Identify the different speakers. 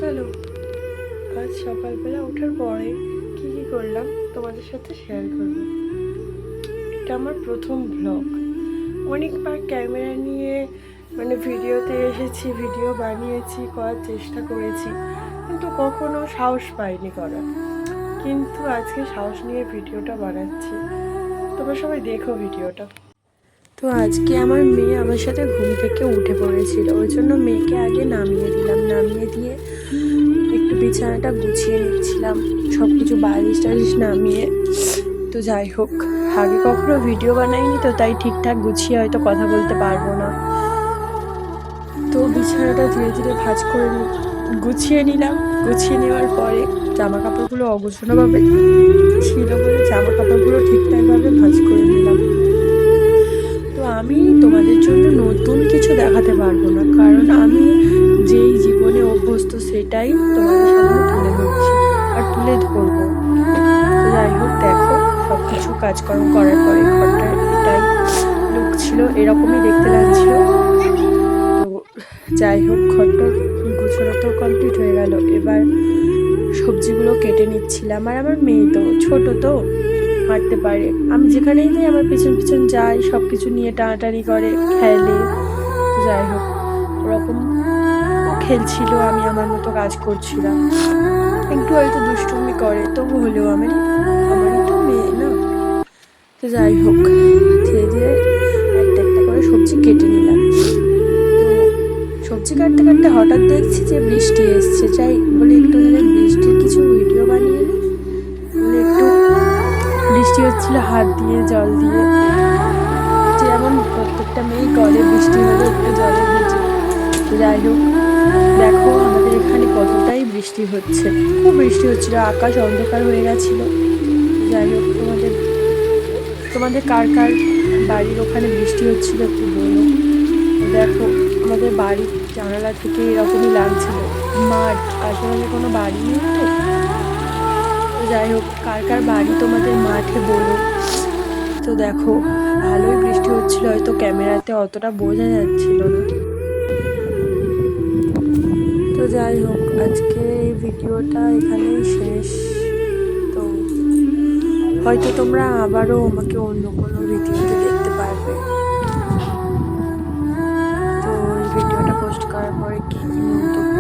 Speaker 1: চলো আজ সকালবেলা ওঠার পরে কি কি করলাম তোমাদের সাথে শেয়ার করব। এটা আমার প্রথম ব্লগ। অনেকবার ক্যামেরা নিয়ে ভিডিওতে এসেছি, ভিডিও বানিয়েছি, করার চেষ্টা করেছি, কিন্তু কখনো সাহস পাইনি করার। কিন্তু আজকে সাহস নিয়ে ভিডিওটা বানাচ্ছি। তোমরা সবাই দেখো ভিডিওটা। তো আজকে আমার মেয়ে আমার সাথে ঘুম থেকে উঠে পড়েছিল, ওই জন্য মেয়েকে আগে নামিয়ে দিলাম। নামিয়ে দিয়ে একটু বিছানাটা গুছিয়ে নিচ্ছিলাম, সব কিছু বালিশ টালিশ নামিয়ে। তো যাই হোক, আগে কখনো ভিডিও বানাইনি, তো তাই ঠিকঠাক গুছিয়ে হয়তো কথা বলতে পারবো না। তো বিছানাটা ধীরে ধীরে ভাঁজ করে গুছিয়ে নিলাম। গুছিয়ে নেওয়ার পরে জামা কাপড়গুলো অগোছালোভাবে ছিল বলে জামা কাপড়গুলো ঠিকঠাকভাবে ভাঁজ করে নিলাম। তো আমি তোমাদের জন্য নতুন কিছু দেখাতে পারবো না, কারণ আমি যেই জীবনে অভ্যস্ত সেটাই তোমাদের সামনে তুলে ধরছি আর তুলে ধরবো। তো যাই হোক, দেখো সব কিছু কাজকর্ম করার পরে ঘরটা এটাই লুক ছিল, এরকমই দেখতে লাগছিল। তো যাই হোক, ঘরটা গোছানো তো কমপ্লিট হয়ে গেল। এবার সবজিগুলো কেটে নিচ্ছিলাম। আর আমার মেয়ে তো ছোট, তো হাঁটতে পারে, আমি যেখানেই যাই আমার পিছন পিছন যাই, সব কিছু নিয়ে টানাটানি করে, খেলে। তো যাই হোক, ওরকম ও খেলছিল, আমি আমার মতো কাজ করছিলাম। একটু হয়তো দুষ্টুমি করে, তবু হলেও আমারই তো মেয়ে না। তো যাই হোক, ধীরে ধীরে একটা একটা করে সবজি কেটে নিলাম। তো সবজি কাটতে কাটতে হঠাৎ দেখছি যে বৃষ্টি এসছে, চাই বলে একটু বৃষ্টির কিছু ভিডিও বানিয়ে নিই বলে একটু বৃষ্টি হচ্ছিল হাত দিয়ে, জল দিয়ে, যেমন প্রত্যেকটা মেয়ে গলে বৃষ্টি হলে একটু জলে ভিজে। যাই হোক, দেখো আমাদের এখানে কতটাই বৃষ্টি হচ্ছে, খুব বৃষ্টি হচ্ছিল, আকাশ অন্ধকার হয়ে গেছিল। যাই হোক, তোমাদের কার কার বাড়ির ওখানে বৃষ্টি হচ্ছিল একটু বলো। দেখো আমাদের বাড়ির জানালা থেকে এরকমই লাগছিল, মাঠ, আশেপাশে কোনো বাড়ি নেই তো। যাই হোক, কার কার বাড়ি তোমাদের মাঠে বলো। তো দেখো, ভালোই বৃষ্টি হচ্ছিল, হয়তো ক্যামেরাতে অতটা বোঝা যাচ্ছিল না। তো যাই হোক, আজকে এই ভিডিওটা এখানেই শেষ। তো হয়তো তোমরা আবারও আমাকে অন্য কোনো ভিডিওতে দেখতে পারবে। তো এই ভিডিওটা পোস্ট করার পরে কী কী মন্তব্য